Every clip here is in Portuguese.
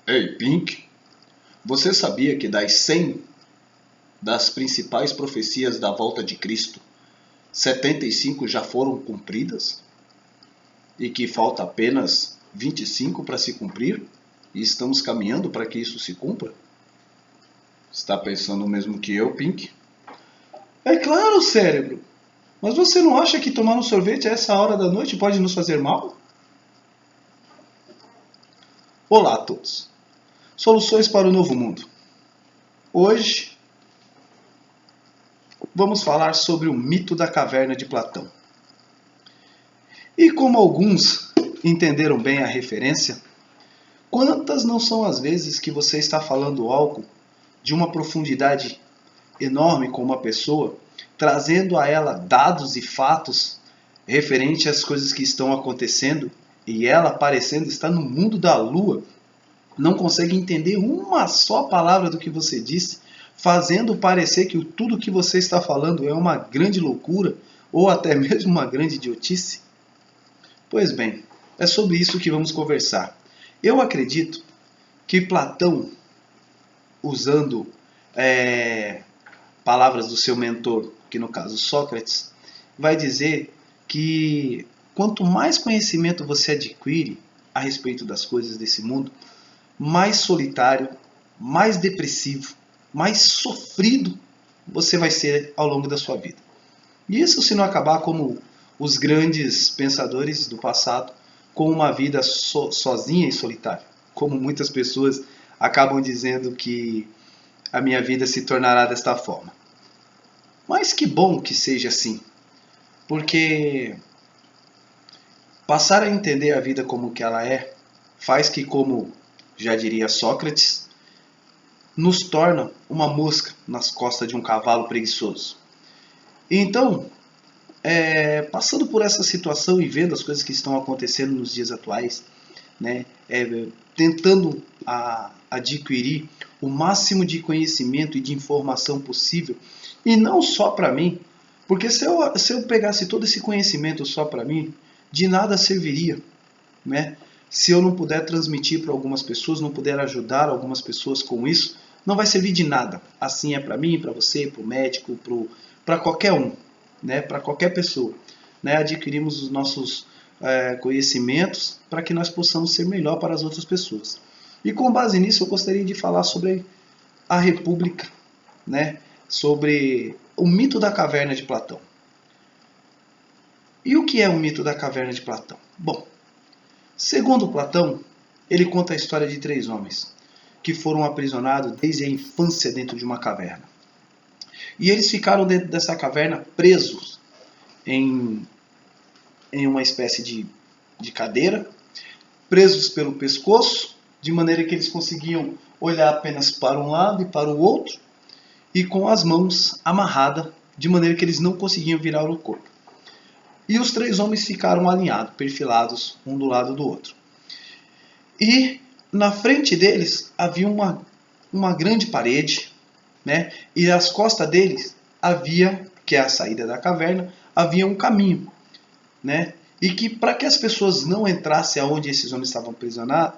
Ei, Pink, você sabia que das 100 das principais profecias da volta de Cristo, 75 já foram cumpridas? E que falta apenas 25 para se cumprir? E estamos caminhando para que isso se cumpra? Está pensando o mesmo que eu, Pink? É claro, cérebro. Mas você não acha que tomar um sorvete a essa hora da noite pode nos fazer mal? Olá a todos. Soluções para o novo mundo. Hoje vamos falar sobre o mito da caverna de Platão. E como alguns entenderam bem a referência, quantas não são as vezes que você está falando algo de uma profundidade enorme com uma pessoa, trazendo a ela dados e fatos referentes às coisas que estão acontecendo, e ela parecendo estar no mundo da lua, não consegue entender uma só palavra do que você disse, fazendo parecer que tudo que você está falando é uma grande loucura, ou até mesmo uma grande idiotice? Pois bem, é sobre isso que vamos conversar. Eu acredito que Platão, usando palavras do seu mentor, que no caso Sócrates, vai dizer que quanto mais conhecimento você adquire a respeito das coisas desse mundo, mais solitário, mais depressivo, mais sofrido você vai ser ao longo da sua vida. E isso se não acabar como os grandes pensadores do passado, com uma vida sozinha e solitária. Como muitas pessoas acabam dizendo que a minha vida se tornará desta forma. Mas que bom que seja assim, porque passar a entender a vida como que ela é, faz que, como já diria Sócrates, nos torna uma mosca nas costas de um cavalo preguiçoso. Então, passando por essa situação e vendo as coisas que estão acontecendo nos dias atuais, né, tentando adquirir o máximo de conhecimento e de informação possível, e não só para mim, porque se eu pegasse todo esse conhecimento só para mim, de nada serviria, né? Se eu não puder transmitir para algumas pessoas, não puder ajudar algumas pessoas com isso, não vai servir de nada. Assim é para mim, para você, para o médico, para qualquer um, né? Para qualquer pessoa. Né? Adquirimos os nossos conhecimentos para que nós possamos ser melhor para as outras pessoas. E com base nisso eu gostaria de falar sobre a República, né? Sobre o mito da caverna de Platão. E o que é o mito da caverna de Platão? Bom, segundo Platão, ele conta a história de 3 homens que foram aprisionados desde a infância dentro de uma caverna. E eles ficaram dentro dessa caverna presos em uma espécie de cadeira, presos pelo pescoço, de maneira que eles conseguiam olhar apenas para um lado e para o outro, e com as mãos amarradas, de maneira que eles não conseguiam virar o corpo. E os 3 homens ficaram alinhados, perfilados, um do lado do outro. E na frente deles havia uma grande parede, né? E às costas deles havia, que é a saída da caverna, havia um caminho, né? E que para que as pessoas não entrassem aonde esses homens estavam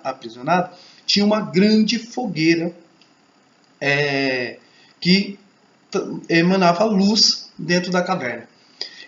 aprisionados, tinha uma grande fogueira que emanava luz dentro da caverna.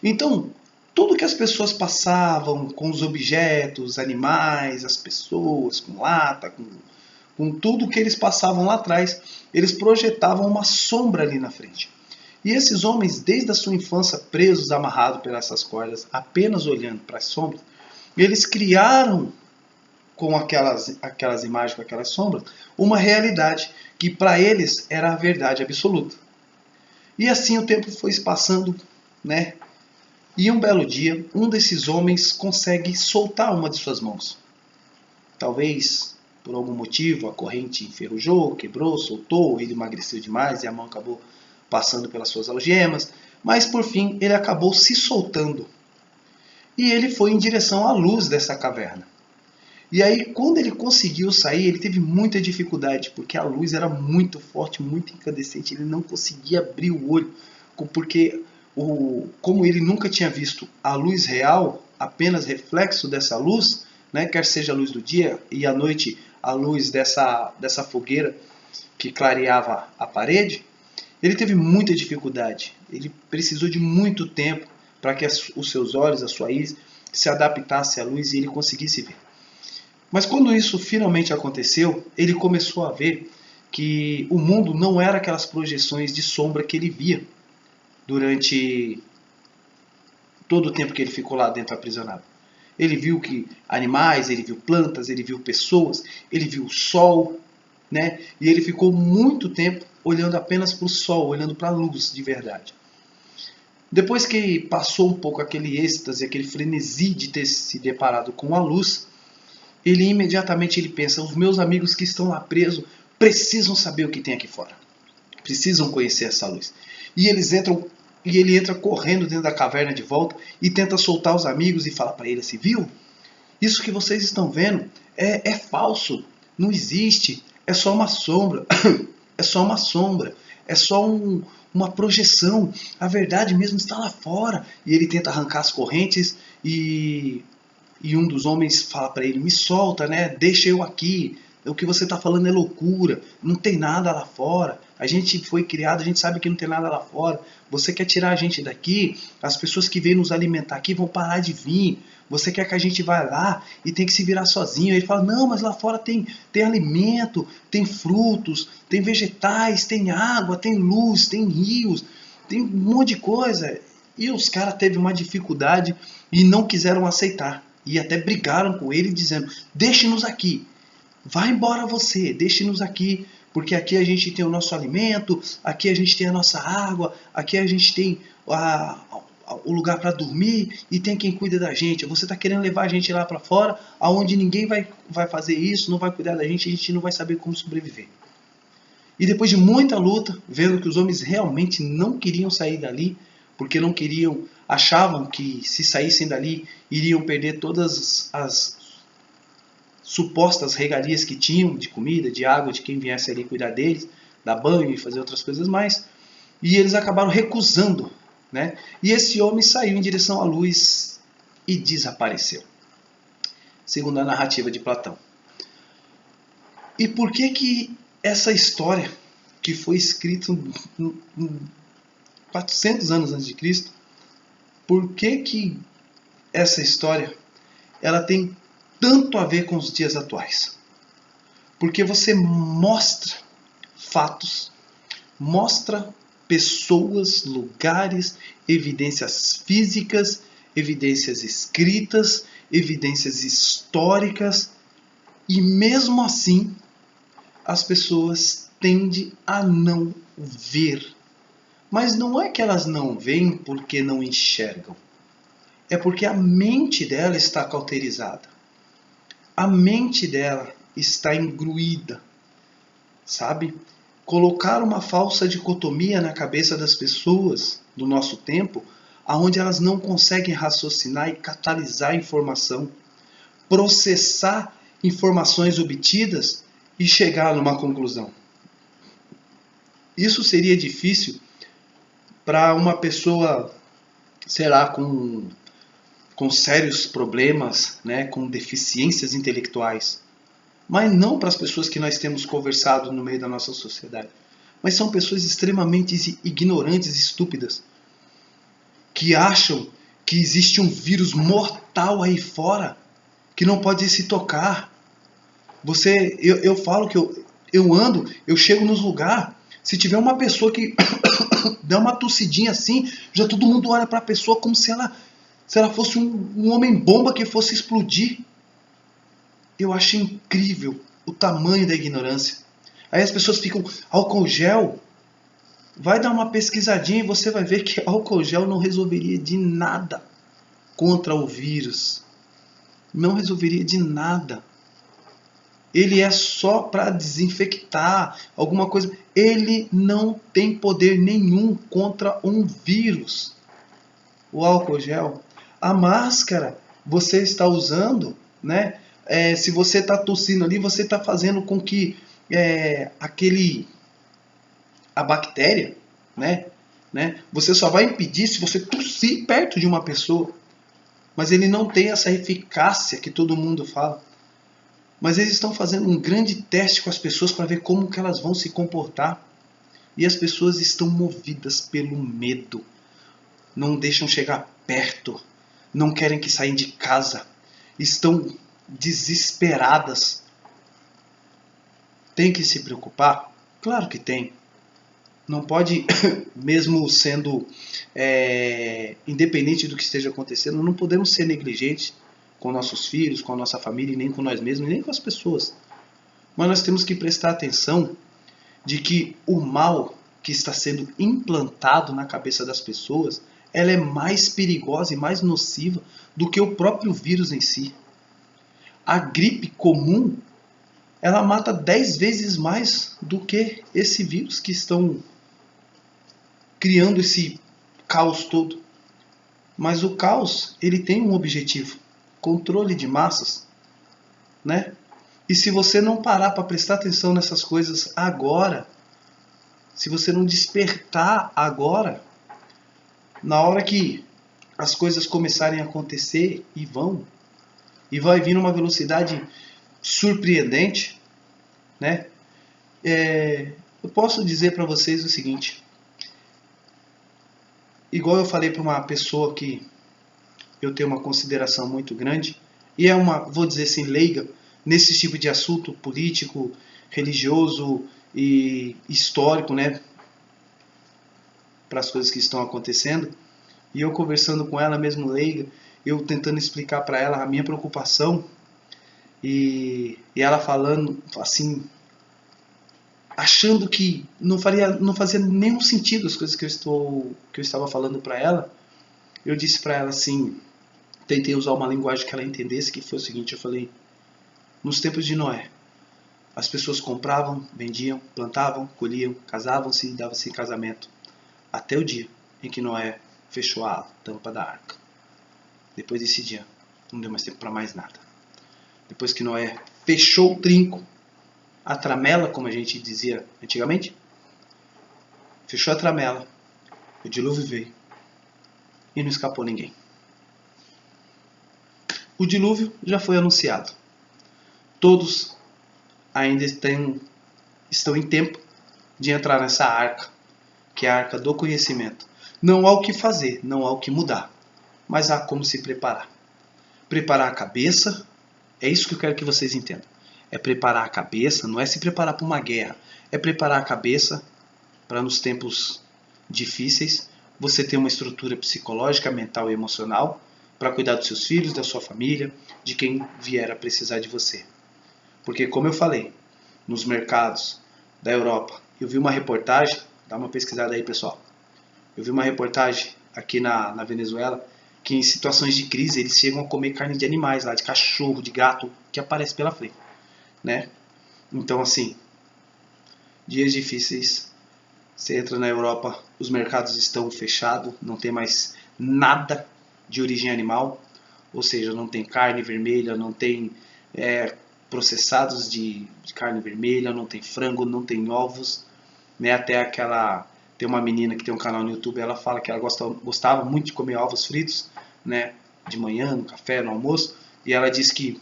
Então, tudo que as pessoas passavam com os objetos, animais, as pessoas, com lata, com tudo que eles passavam lá atrás, eles projetavam uma sombra ali na frente. E esses homens, desde a sua infância, presos, amarrados por essas cordas, apenas olhando para as sombras, eles criaram, com aquelas imagens, com aquelas sombras, uma realidade que para eles era a verdade absoluta. E assim o tempo foi se passando, né? E um belo dia, um desses homens consegue soltar uma de suas mãos. Talvez, por algum motivo, a corrente enferrujou, quebrou, soltou, ele emagreceu demais e a mão acabou passando pelas suas algemas. Mas, por fim, ele acabou se soltando. E ele foi em direção à luz dessa caverna. E aí, quando ele conseguiu sair, ele teve muita dificuldade, porque a luz era muito forte, muito incandescente. Ele não conseguia abrir o olho, porque como ele nunca tinha visto a luz real, apenas reflexo dessa luz, né, quer seja a luz do dia e à noite a luz dessa fogueira que clareava a parede, ele teve muita dificuldade. Ele precisou de muito tempo para que os seus olhos, a sua íris, se adaptasse à luz e ele conseguisse ver. Mas quando isso finalmente aconteceu, ele começou a ver que o mundo não era aquelas projeções de sombra que ele via durante todo o tempo que ele ficou lá dentro aprisionado. Ele viu que animais, ele viu plantas, ele viu pessoas, ele viu o sol, né? E ele ficou muito tempo olhando apenas para o sol, olhando para a luz de verdade. Depois que passou um pouco aquele êxtase, aquele frenesi de ter se deparado com a luz, ele imediatamente pensa, os meus amigos que estão lá presos precisam saber o que tem aqui fora. Precisam conhecer essa luz. E ele entra correndo dentro da caverna de volta e tenta soltar os amigos e fala para ele assim, viu? Isso que vocês estão vendo é falso, não existe, é só uma sombra, é só uma sombra, é só uma projeção, a verdade mesmo está lá fora. E ele tenta arrancar as correntes e um dos homens fala para ele, me solta, né? Deixa eu aqui, o que você está falando é loucura, não tem nada lá fora, a gente foi criado, a gente sabe que não tem nada lá fora, você quer tirar a gente daqui, as pessoas que vêm nos alimentar aqui vão parar de vir, você quer que a gente vá lá e tem que se virar sozinho. Ele fala, não, mas lá fora tem alimento, tem frutos, tem vegetais, tem água, tem luz, tem rios, tem um monte de coisa. E os caras teve uma dificuldade e não quiseram aceitar. E até brigaram com ele dizendo, deixe-nos aqui, vai embora você, deixe-nos aqui, porque aqui a gente tem o nosso alimento, aqui a gente tem a nossa água, aqui a gente tem o lugar para dormir e tem quem cuida da gente. Você está querendo levar a gente lá para fora, aonde ninguém vai fazer isso, não vai cuidar da gente, a gente não vai saber como sobreviver. E depois de muita luta, vendo que os homens realmente não queriam sair dali, porque não queriam, achavam que se saíssem dali iriam perder todas as supostas regalias que tinham de comida, de água, de quem viesse ali cuidar deles, dar banho e fazer outras coisas mais. E eles acabaram recusando, né? E esse homem saiu em direção à luz e desapareceu, segundo a narrativa de Platão. E por que essa história, que foi escrita 400 anos antes de Cristo, por que essa história ela tem tanto a ver com os dias atuais? Porque você mostra fatos, mostra pessoas, lugares, evidências físicas, evidências escritas, evidências históricas, e mesmo assim as pessoas tendem a não ver. Mas não é que elas não veem porque não enxergam. É porque a mente dela está cauterizada. A mente dela está engruída. Sabe? Colocar uma falsa dicotomia na cabeça das pessoas do nosso tempo, onde elas não conseguem raciocinar e catalisar a informação, processar informações obtidas e chegar numa conclusão. Isso seria difícil para uma pessoa, sei lá, com sérios problemas, né, com deficiências intelectuais. Mas não para as pessoas que nós temos conversado no meio da nossa sociedade. Mas são pessoas extremamente ignorantes e estúpidas, que acham que existe um vírus mortal aí fora, que não pode se tocar. Eu falo que eu ando, eu chego nos lugares, se tiver uma pessoa que der uma tossidinha assim, já todo mundo olha para a pessoa como se ela fosse um homem-bomba que fosse explodir. Eu acho incrível o tamanho da ignorância. Aí as pessoas ficam, álcool gel? Vai dar uma pesquisadinha e você vai ver que álcool gel não resolveria de nada contra o vírus. Não resolveria de nada. Ele é só para desinfectar alguma coisa. Ele não tem poder nenhum contra um vírus. O álcool gel. A máscara você está usando, né? Se você está tossindo ali, você está fazendo com que a bactéria, né? Você só vai impedir se você tossir perto de uma pessoa. Mas ele não tem essa eficácia que todo mundo fala. Mas eles estão fazendo um grande teste com as pessoas para ver como que elas vão se comportar. E as pessoas estão movidas pelo medo. Não deixam chegar perto. Não querem que saiam de casa. Estão desesperadas. Tem que se preocupar? Claro que tem. Não pode, mesmo sendo independente do que esteja acontecendo, não podemos ser negligentes com nossos filhos, com a nossa família, nem com nós mesmos, nem com as pessoas. Mas nós temos que prestar atenção de que o mal que está sendo implantado na cabeça das pessoas, ela é mais perigosa e mais nociva do que o próprio vírus em si. A gripe comum, ela mata 10 vezes mais do que esse vírus que estão criando esse caos todo. Mas o caos, ele tem um objetivo: controle de massas, né? E se você não parar para prestar atenção nessas coisas agora, se você não despertar agora, na hora que as coisas começarem a acontecer, e vai vir numa velocidade surpreendente, né? Eu posso dizer para vocês o seguinte: igual eu falei para uma pessoa que eu tenho uma consideração muito grande, e é uma, vou dizer assim, leiga nesse tipo de assunto político, religioso e histórico, né, para as coisas que estão acontecendo. E eu conversando com ela, mesmo leiga, eu tentando explicar para ela a minha preocupação, e ela falando assim, achando que não fazia nenhum sentido as coisas que eu estava falando para ela. Eu disse para ela assim, tentei usar uma linguagem que ela entendesse, que foi o seguinte: eu falei, nos tempos de Noé, as pessoas compravam, vendiam, plantavam, colhiam, casavam-se e davam-se em casamento, até o dia em que Noé fechou a tampa da arca. Depois desse dia, não deu mais tempo para mais nada. Depois que Noé fechou o trinco, a tramela, como a gente dizia antigamente, fechou a tramela, o dilúvio veio e não escapou ninguém. O dilúvio já foi anunciado. Todos ainda estão em tempo de entrar nessa arca, que é a arca do conhecimento. Não há o que fazer, não há o que mudar, mas há como se preparar. Preparar a cabeça, é isso que eu quero que vocês entendam. É preparar a cabeça, não é se preparar para uma guerra, é preparar a cabeça para, nos tempos difíceis, você ter uma estrutura psicológica, mental e emocional para cuidar dos seus filhos, da sua família, de quem vier a precisar de você. Porque, como eu falei, nos mercados da Europa, eu vi uma reportagem, dá uma pesquisada aí, pessoal. Eu vi uma reportagem aqui na Venezuela, que em situações de crise eles chegam a comer carne de animais lá, de cachorro, de gato, que aparece pela frente, né? Então, assim, dias difíceis. Você entra na Europa, os mercados estão fechados, não tem mais nada de origem animal, ou seja, não tem carne vermelha, não tem processados de carne vermelha, não tem frango, não tem ovos, né? Até tem uma menina que tem um canal no YouTube, ela fala que ela gostava muito de comer ovos fritos, né? De manhã, no café, no almoço, e ela diz que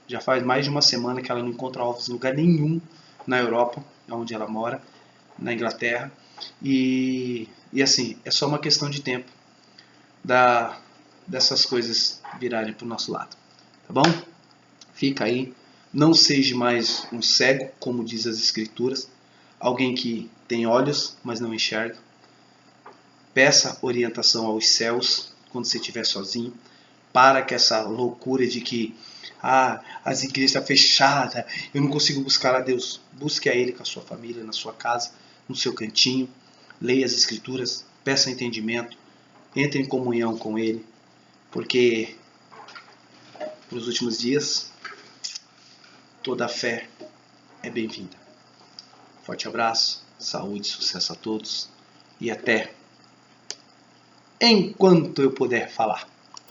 já faz mais de uma semana que ela não encontra ovos em lugar nenhum na Europa, onde ela mora, na Inglaterra, e assim, é só uma questão de tempo dessas coisas virarem para o nosso lado, tá bom? Fica aí, não seja mais um cego, como diz as escrituras, alguém que tem olhos, mas não enxerga. Peça orientação aos céus quando você estiver sozinho, para que essa loucura de que as igrejas estão fechadas, eu não consigo buscar a Deus. Busque a Ele com a sua família, na sua casa, no seu cantinho, leia as escrituras, peça entendimento, entre em comunhão com Ele, porque para os últimos dias toda a fé é bem-vinda. Forte abraço, saúde, sucesso a todos e até enquanto eu puder falar.